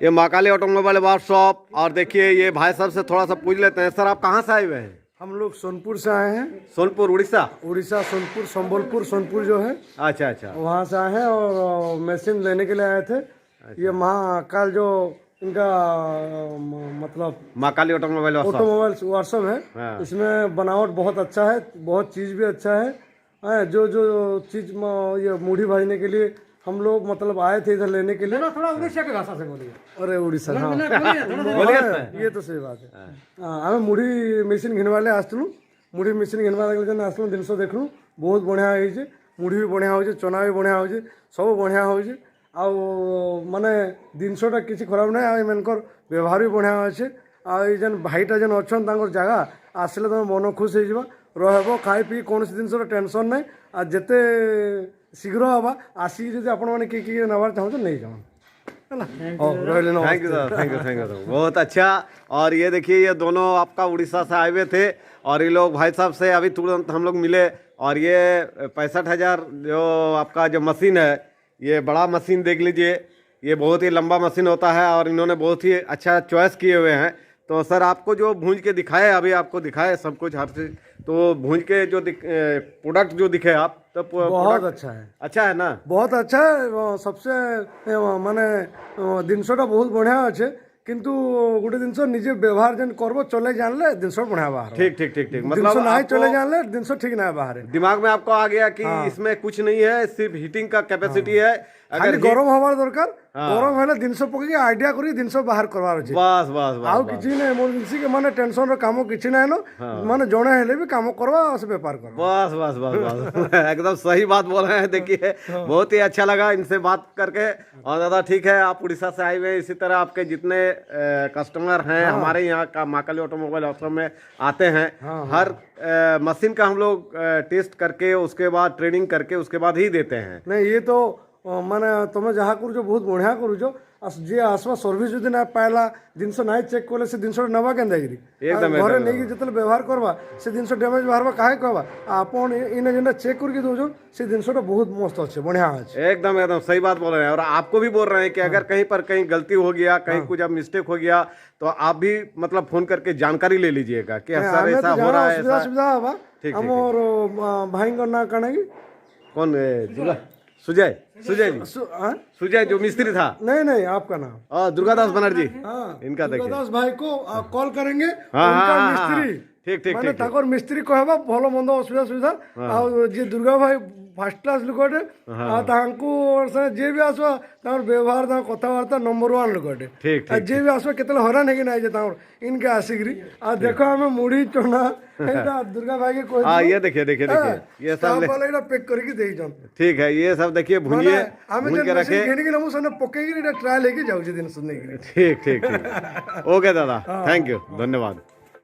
ये Mahakali automobile workshop. और देखिए ये भाई साहब से थोड़ा सा पूछ लेते हैं। सर आप कहाँ से आए हुए हैं? हम लोग सोनपुर से आए हैं। सोनपुर उड़ीसा? उड़ीसा सोनपुर, संबलपुर सोनपुर जो है, अच्छा अच्छा, वहाँ से आए हैं और मशीन लेने के लिए आए थे। ये महाकाल जो इनका मतलब Mahakali automobile workshop automobile workshop है। हाँ। इसमें बनावट बहुत अच्छा है, बहुत चीज़ भी अच्छा है। जो जो चीज़ ये मूढ़ी भाजने के लिए हम लोग मतलब आए थे इधर लेने के लिए। थोड़ा उड़ीसा के भाषा से बोलिए। अरे उड़ीसा, हाँ बोलिए। ये तो सही बात है। आम मुढ़ी मेसीन घिनवाले आसलु, मुढ़ी मेसीन घिनवाले आसलु, जिन देखलु बहुत बढ़िया होइए। मुढ़ी भी बढ़िया होइए, चना भी बढ़िया होइए, सब बढ़िया होइए। आउ माने जिनसटा किसी खराब ना, एमनकर व्यवहार भी बढ़िया अच्छे। आन भाईटा जेन अच्छा जगह आसले तुम मन खुश हो रहा खाई पी कौन जिनसर टेंशन ना। आ जिते शीघ्र हवा आसिक जब आपण मैंने किए नबार चाहो तो नहीं जाओ। Thank you sir, thank you thank you, बहुत अच्छा। और ये देखिए ये दोनों आपका उड़ीसा से आए हुए थे और ये लोग भाई साहब से अभी तुरंत हम लोग मिले। और ये 65,000 जो आपका जो मशीन है, ये बड़ा मशीन देख लीजिए, ये बहुत ही लंबा मशीन होता है और इन्होंने बहुत ही अच्छा चॉइस किए हुए हैं। तो सर आपको जो भूंज के दिखाए, अभी आपको दिखाए सब कुछ हर चीज, तो भूंज के जो प्रोडक्ट जो दिखे आप तो बहुत अच्छा है। अच्छा है ना? बहुत अच्छा है। सबसे माने जिनसटा बहुत बढ़िया अच्छे, किंतु गोटे जिनस निजे व्यवहार जेन करबो चले जानले जिनस बढ़िया बाहर। ठीक ठीक ठीक ठीक, मतलब नहीं चले जानले जिनस ठीक ना बाहर। दिमाग में आपको आ गया कि इसमें कुछ नहीं है, सिर्फ हीटिंग का कैपेसिटी है। अगर गरम हवार दरकार, गरम हेले जिनस पकई आइडिया करी जिनस बाहर करवार अछि। बस बस बस, आउ किछि नै इमरजेंसी के माने टेंशन रो काम किछि नै न, माने जणे हेले भी काम करवा और से व्यापार करवा। बस बस बस बस एकदम सही बात बोल रहे हैं। देखिए बहुत ही अच्छा लगा इनसे बात करके। और दादा ठीक है, आप उड़ीसा से आए हुए, इसी तरह आपके जितने कस्टमर हैं हमारे यहाँ का महाकाली ऑटोमोबाइल वर्कशॉप में आते हैं, हर मशीन का हम लोग टेस्ट करके उसके बाद ट्रेनिंग करके उसके बाद ही देते हैं। नहीं ये तो माने तुम जहाँ करूँ बहुत बढ़िया करूँ। जे आसवा सर्विस जदि ना पाइला जिनस ना चेक कले से जिनस नवा के घरे नहीं जितने व्यवहार करवा से जिनस डैमेज बाहर काहे कहवा आपन इन जेना चेक करके दो से जिनसटा बहुत मस्त अच्छे, बढ़िया अच्छे। एकदम एकदम सही बात बोल रहे हैं। और आपको भी बोल रहे हैं कि अगर कहीं पर कहीं गलती हो गया, कहीं कुछ अब मिस्टेक हो गया, तो आप भी मतलब फोन करके जानकारी ले लीजिएगा कि सर ऐसा हो रहा है। सुविधा हवा हमर भाई का ना कने कौन सुजय? सुजय जी, सुजय जो मिस्त्री था? नहीं आपका नाम दुर्गादास बनर्जी। इनका दुर्गादास भाई को कॉल करेंगे। मिस्त्री ठीक ठीक माने ताकर मिस्त्री कहबा भलो मंद असुविधा सुविधा आ जे दुर्गा भाई फर्स्ट क्लास लुकटे आ तांको से जे भी आसवा तार व्यवहार ता कथावार्ता नंबर 1 लुकटे। ठीक आ जे भी आसवा केतले हरान हेके नाही जे तार इनके आसिकरी आ देखो हमें मुड़ी चोना एटा दुर्गा भाई के कोई। हां ये देखिए देखिए देखिए ये सब वाला एटा पैक करके देई जन। ठीक है, ये सब देखिए भुंजिए, भून के रखे घेने के नमु सने पकेगी एटा ट्रायल लेके जाऊ जे दिन सुनने के। ठीक ठीक ठीक, ओके दादा, थैंक यू, धन्यवाद।